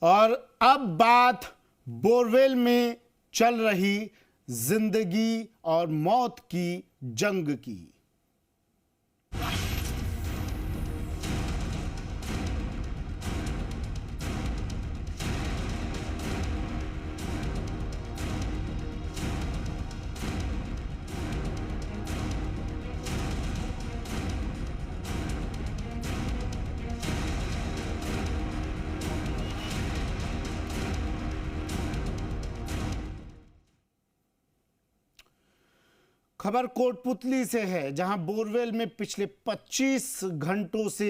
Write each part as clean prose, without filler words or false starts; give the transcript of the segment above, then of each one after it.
और अब बात बोरवेल में चल रही जिंदगी और मौत की जंग की। खबर कोटपुतली से है, जहां बोरवेल में पिछले 25 घंटों से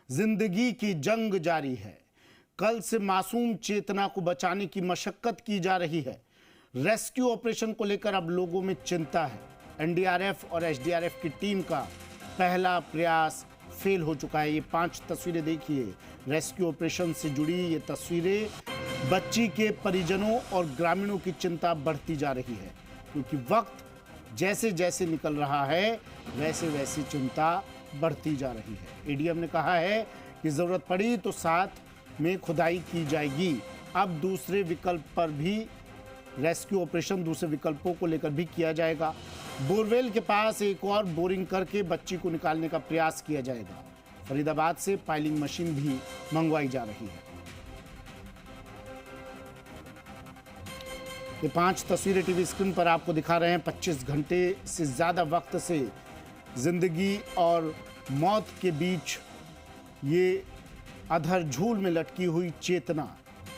जिंदगी की जंग जारी है। कल से मासूम चेतना को बचाने की मशक्कत की जा रही है। रेस्क्यू ऑपरेशन को लेकर अब लोगों में चिंता है। एनडीआरएफ और एसडीआरएफ की टीम का पहला प्रयास फेल हो चुका है। ये 5 तस्वीरें देखिए, रेस्क्यू ऑपरेशन से जुड़ी ये तस्वीरें। बच्ची के परिजनों और ग्रामीणों की चिंता बढ़ती जा रही है, क्योंकि वक्त जैसे जैसे निकल रहा है वैसे वैसी चिंता बढ़ती जा रही है। एडीएम ने कहा है कि जरूरत पड़ी तो साथ में खुदाई की जाएगी। अब दूसरे विकल्प पर भी रेस्क्यू ऑपरेशन, दूसरे विकल्पों को लेकर भी किया जाएगा। बोरवेल के पास एक और बोरिंग करके बच्ची को निकालने का प्रयास किया जाएगा। फरीदाबाद से पाइलिंग मशीन भी मंगवाई जा रही है। ये 5 तस्वीरें टीवी स्क्रीन पर आपको दिखा रहे हैं। 25 घंटे से ज़्यादा वक्त से जिंदगी और मौत के बीच ये अधर झूल में लटकी हुई चेतना,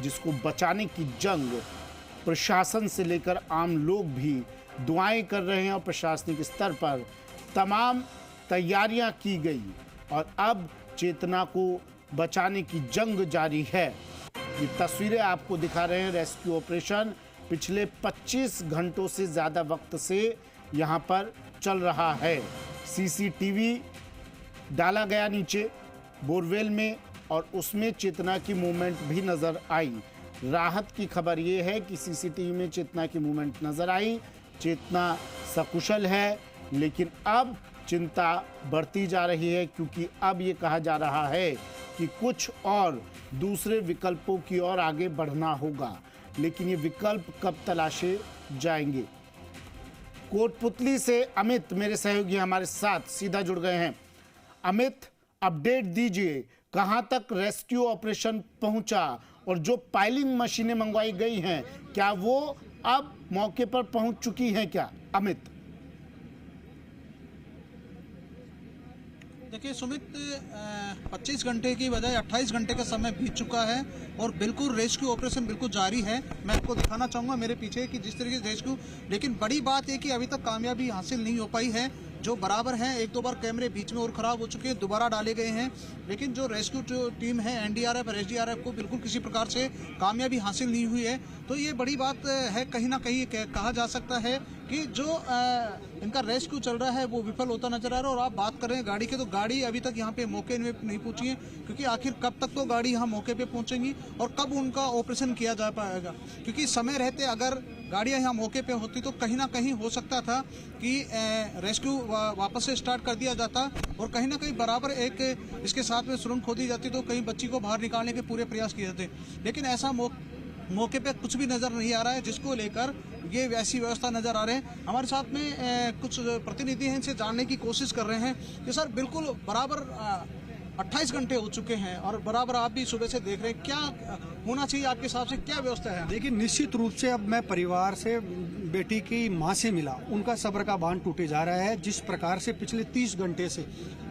जिसको बचाने की जंग प्रशासन से लेकर आम लोग भी दुआएं कर रहे हैं और प्रशासनिक स्तर पर तमाम तैयारियां की गई और अब चेतना को बचाने की जंग जारी है। ये तस्वीरें आपको दिखा रहे हैं। रेस्क्यू ऑपरेशन पिछले 25 घंटों से ज़्यादा वक्त से यहाँ पर चल रहा है। सीसीटीवी डाला गया नीचे बोरवेल में और उसमें चेतना की मूवमेंट भी नज़र आई। राहत की खबर ये है कि सीसीटीवी में चेतना की मूवमेंट नज़र आई। चेतना सकुशल है, लेकिन अब चिंता बढ़ती जा रही है, क्योंकि अब ये कहा जा रहा है कि कुछ और दूसरे विकल्पों की ओर आगे बढ़ना होगा, लेकिन ये विकल्प कब तलाशे जाएंगे। कोटपुतली से अमित मेरे सहयोगी हमारे साथ सीधा जुड़ गए हैं। अमित, अपडेट दीजिए, कहां तक रेस्क्यू ऑपरेशन पहुंचा और जो पाइलिंग मशीनें मंगवाई गई हैं, क्या वो अब मौके पर पहुंच चुकी हैं क्या? अमित। देखिए सुमित, 25 घंटे की बजाय 28 घंटे का समय बीत चुका है और बिल्कुल रेस्क्यू ऑपरेशन बिल्कुल जारी है। मैं आपको दिखाना चाहूँगा मेरे पीछे कि जिस तरीके से रेस्क्यू, लेकिन बड़ी बात है कि अभी तक कामयाबी हासिल नहीं हो पाई है। जो बराबर हैं, 1-2 बार कैमरे बीच में और ख़राब हो चुके हैं, दोबारा डाले गए हैं, लेकिन जो रेस्क्यू टीम है एनडीआरएफ और एसडीआरएफ को बिल्कुल किसी प्रकार से कामयाबी हासिल नहीं हुई है। तो ये बड़ी बात है, कहीं ना कहीं कहा जा सकता है कि जो इनका रेस्क्यू चल रहा है वो विफल होता नजर आ रहा है। और आप बात कर रहे हैं गाड़ी की, तो गाड़ी अभी तक यहाँ पे मौके में नहीं पहुंची है, क्योंकि आखिर कब तक तो गाड़ी यहाँ मौके पे पहुंचेंगी और कब उनका ऑपरेशन किया जा पाएगा। क्योंकि समय रहते अगर गाड़ियाँ यहाँ मौके पे होती तो कहीं ना कहीं हो सकता था कि रेस्क्यू वापस से स्टार्ट कर दिया जाता और कहीं ना कहीं बराबर एक इसके साथ में सुरंग खोदी जाती तो कहीं बच्ची को बाहर निकालने के पूरे प्रयास किए जाते। लेकिन ऐसा मौके पे कुछ भी नज़र नहीं आ रहा है, जिसको लेकर ये वैसी व्यवस्था नज़र आ रहे हैं। हमारे साथ में कुछ प्रतिनिधि हैं, इनसे जानने की कोशिश कर रहे हैं कि सर बिल्कुल बराबर 28 घंटे हो चुके हैं और बराबर आप भी सुबह से देख रहे हैं, क्या होना चाहिए आपके हिसाब से, क्या व्यवस्था है? देखिए, निश्चित रूप से अब मैं परिवार से, बेटी की मां से मिला, उनका सब्र का बांध टूटे जा रहा है। जिस प्रकार से पिछले 30 घंटे से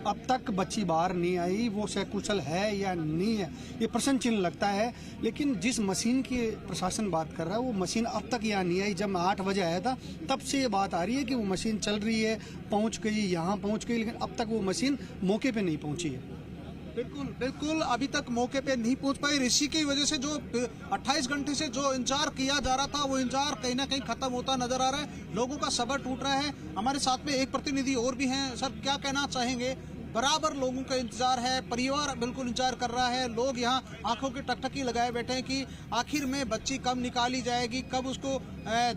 अब तक बच्ची बाहर नहीं आई, वो सकुशल है या नहीं है, ये प्रश्न चिन्ह लगता है। लेकिन जिस मशीन की प्रशासन बात कर रहा है, वो मशीन अब तक यहाँ नहीं आई। जब मैं 8 बजे आया था तब से ये बात आ रही है कि वो मशीन चल रही है, पहुँच गई, यहाँ पहुँच गई, लेकिन अब तक वो मशीन मौके पर नहीं पहुँची है। बिल्कुल अभी तक मौके पे नहीं पहुंच पाई। इसी की वजह से जो 28 घंटे से जो इंतजार किया जा रहा था, वो इंतजार कहीं ना कहीं खत्म होता नजर आ रहा है। लोगों का सब्र टूट रहा है। हमारे साथ में एक प्रतिनिधि और भी हैं। सर, क्या कहना चाहेंगे? बराबर लोगों का इंतजार है, परिवार बिल्कुल इंतजार कर रहा है, लोग यहाँ आंखों की टकटकी लगाए बैठे हैं कि आखिर में बच्ची कब निकाली जाएगी, कब उसको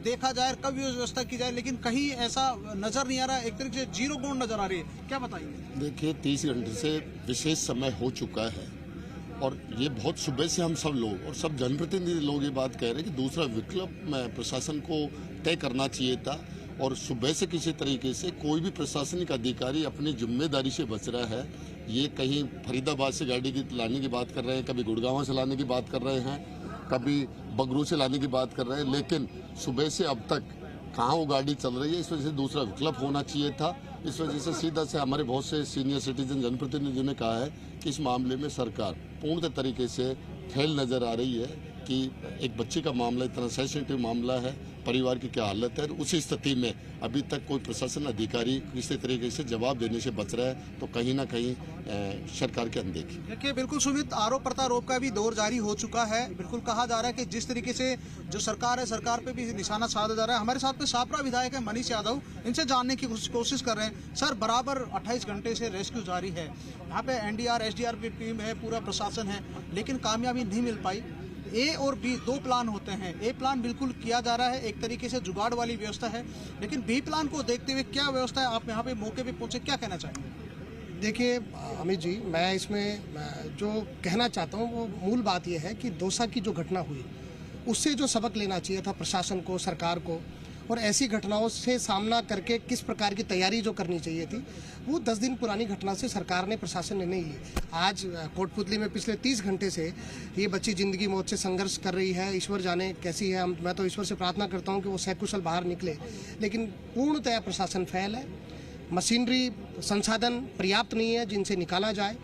देखा जाए, कब व्यवस्था की जाए, लेकिन कहीं ऐसा नजर नहीं आ रहा है। एक तरीके से जीरो ग्राउंड नजर आ रही है। क्या बताइए? देखिए, 30 घंटे से विशेष समय हो चुका है और ये बहुत सुबह से हम सब लोग और सब जनप्रतिनिधि लोग ये बात कह रहे हैं कि दूसरा विकल्प प्रशासन को तय करना चाहिए था, और सुबह से किसी तरीके से कोई भी प्रशासनिक अधिकारी अपनी जिम्मेदारी से बच रहा है। ये कहीं फरीदाबाद से गाड़ी की लाने की बात कर रहे हैं, कभी गुड़गांव से लाने की बात कर रहे हैं, कभी बगरू से लाने की बात कर रहे हैं, लेकिन सुबह से अब तक कहाँ वो गाड़ी चल रही है। इस वजह से दूसरा विकल्प होना चाहिए था। इस वजह से सीधा से हमारे बहुत से सीनियर सिटीजन जनप्रतिनिधियों ने कहा है कि इस मामले में सरकार पूर्ण तरीके से फेल नज़र आ रही है कि एक बच्चे का मामला इतना सेंसिटिव मामला है, परिवार की क्या हालत है। उसी स्थिति में अभी तक कोई प्रशासन अधिकारी किसी तरीके से जवाब देने से बच रहा है, तो कहीं ना कहीं सरकार की अनदेखी। देखिए बिल्कुल सुमित, आरोप प्रत्यारोप का भी दौर जारी हो चुका है। बिल्कुल कहा जा रहा है कि जिस तरीके से जो सरकार है, सरकार पे भी निशाना साधा जा रहा है। हमारे साथ में सापरा विधायक है मनीष यादव, इनसे जानने की कोशिश कर रहे हैं। सर, बराबर 28 घंटे से रेस्क्यू जारी है, यहाँ पे एनडीआर एसडीआर की टीम है, पूरा प्रशासन है, लेकिन कामयाबी नहीं मिल पाई। ए और बी दो प्लान होते हैं। ए प्लान बिल्कुल किया जा रहा है, एक तरीके से जुगाड़ वाली व्यवस्था है, लेकिन बी प्लान को देखते हुए क्या व्यवस्था है, आप यहाँ पे मौके पे पहुंचे, क्या कहना चाहेंगे? देखिए अमित जी, मैं इसमें जो कहना चाहता हूँ वो मूल बात यह है कि दौसा की जो घटना हुई उससे जो सबक लेना चाहिए था प्रशासन को, सरकार को, और ऐसी घटनाओं से सामना करके किस प्रकार की तैयारी जो करनी चाहिए थी, वो 10 दिन पुरानी घटना से सरकार ने, प्रशासन ने नहीं ली। आज कोटपुतली में पिछले 30 घंटे से ये बच्ची जिंदगी मौत से संघर्ष कर रही है। ईश्वर जाने कैसी है, मैं तो ईश्वर से प्रार्थना करता हूँ कि वो सकुशल बाहर निकले, लेकिन पूर्णतः प्रशासन फेल है। मशीनरी, संसाधन पर्याप्त नहीं है जिनसे निकाला जाए।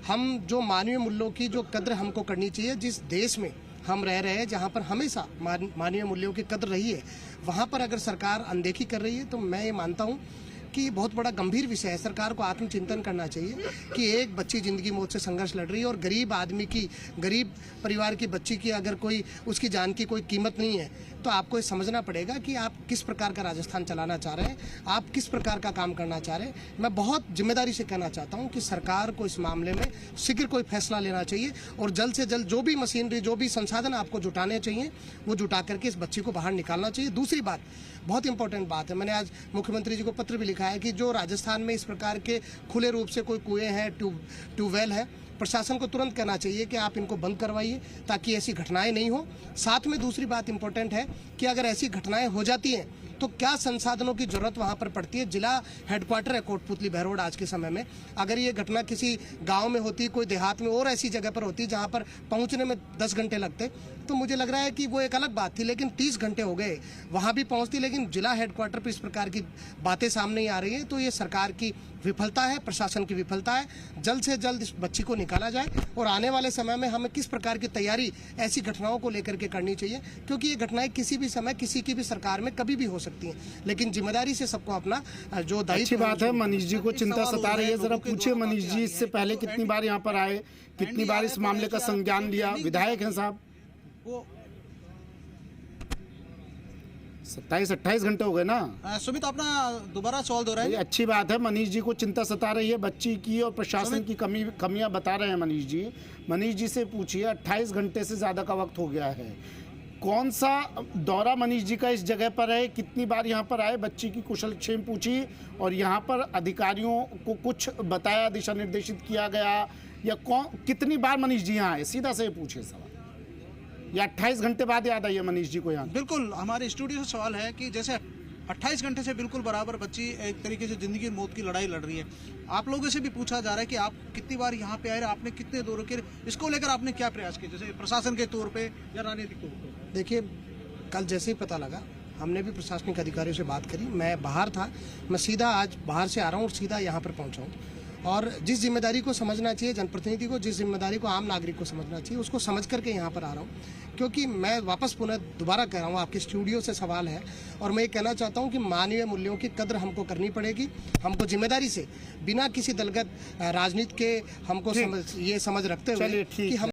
हम जो मानवीय मूल्यों की जो कद्र हमको करनी चाहिए, जिस देश में हम रह रहे हैं जहाँ पर हमेशा मानवीय मूल्यों की कद्र रही है, वहाँ पर अगर सरकार अनदेखी कर रही है तो मैं ये मानता हूँ कि बहुत बड़ा गंभीर विषय है। सरकार को आत्मचिंतन करना चाहिए कि एक बच्ची जिंदगी मौत से संघर्ष लड़ रही है और गरीब आदमी की, गरीब परिवार की बच्ची की अगर कोई उसकी जान की कोई कीमत नहीं है, तो आपको ये समझना पड़ेगा कि आप किस प्रकार का राजस्थान चलाना चाह रहे हैं, आप किस प्रकार का काम करना चाह रहे हैं। मैं बहुत जिम्मेदारी से कहना चाहता हूं कि सरकार को इस मामले में शीघ्र कोई फैसला लेना चाहिए और जल्द से जल्द जो भी मशीनरी, जो भी संसाधन आपको जुटाने चाहिए वो जुटा करके इस बच्ची को बाहर निकालना चाहिए। दूसरी बात, बहुत इंपॉर्टेंट बात है, मैंने आज मुख्यमंत्री जी को पत्र भी लिखा है कि जो राजस्थान में इस प्रकार के खुले रूप से कोई कुएं हैं, ट्यूबवेल है, प्रशासन को तुरंत कहना चाहिए कि आप इनको बंद करवाइए ताकि ऐसी घटनाएं नहीं हो। साथ में दूसरी बात इंपॉर्टेंट है कि अगर ऐसी घटनाएं हो जाती हैं तो क्या संसाधनों की जरूरत वहां पर पड़ती है। जिला हेडक्वार्टर है कोटपुतली बहरोड आज के समय में, अगर ये घटना किसी गांव में होती, कोई देहात में और ऐसी जगह पर होती जहां पर पहुंचने में 10 घंटे लगते, तो मुझे लग रहा है कि वो एक अलग बात थी, लेकिन 30 घंटे हो गए वहां भी पहुंचती, लेकिन जिला हेडक्वार्टर पर इस प्रकार की बातें सामने आ रही हैं, तो ये सरकार की विफलता है, प्रशासन की विफलता है। जल्द से जल्द इस बच्ची को निकाला जाए और आने वाले समय में हमें किस प्रकार की तैयारी ऐसी घटनाओं को लेकर के करनी चाहिए, क्योंकि ये घटनाएं किसी भी समय किसी की भी सरकार में कभी भी हो सकती हैं, लेकिन जिम्मेदारी से सबको अपना जो दायित्व। अच्छी बात है, मनीष जी को चिंता सता रही है, जरा पूछिए मनीष जी, इससे पहले कितनी बार यहाँ पर आए, कितनी बार इस मामले का संज्ञान लिया? विधायक हैं साहब, 27-28 घंटे हो गए ना। सुमित, अपना दोबारा सवाल दोहराइए। अच्छी बात है, मनीष जी को चिंता सता रही है बच्ची की और प्रशासन की कमियां बता रहे हैं मनीष जी। मनीष जी से पूछिए, 28 घंटे से ज़्यादा का वक्त हो गया है, कौन सा दौरा मनीष जी का इस जगह पर है, कितनी बार यहाँ पर आए, बच्ची की कुशलक्षेम पूछी और यहाँ पर अधिकारियों को कुछ बताया, दिशा निर्देशित किया गया, या कितनी बार मनीष जी यहाँ आए? सीधा से पूछिए सवाल, या 28 घंटे बाद याद आई है मनीष जी को यहाँ? बिल्कुल, हमारे स्टूडियो से सवाल है कि जैसे 28 घंटे से बिल्कुल बराबर बच्ची एक तरीके से जिंदगी और मौत की लड़ाई लड़ रही है, आप लोगों से भी पूछा जा रहा है कि आप कितनी बार यहाँ पे आए, आपने कितने दौरों के, इसको लेकर आपने क्या प्रयास किए, जैसे प्रशासन के तौर पे या राजनीतिक तौर पे? देखिए, कल जैसे ही पता लगा हमने भी प्रशासनिक अधिकारियों से बात करी। मैं बाहर था, मैं सीधा आज बाहर से आ रहा हूँ और सीधा यहाँ पर पहुँचा हूँ। और जिस जिम्मेदारी को समझना चाहिए जनप्रतिनिधि को, जिस जिम्मेदारी को आम नागरिक को समझना चाहिए, उसको समझ करके यहाँ पर आ रहा हूँ, क्योंकि मैं वापस पुनः दोबारा कह रहा हूँ, आपके स्टूडियो से सवाल है और मैं ये कहना चाहता हूँ कि मानवीय मूल्यों की कद्र हमको करनी पड़ेगी। हमको जिम्मेदारी से, बिना किसी दलगत राजनीति के, हमको ये समझ रखते हुए कि हम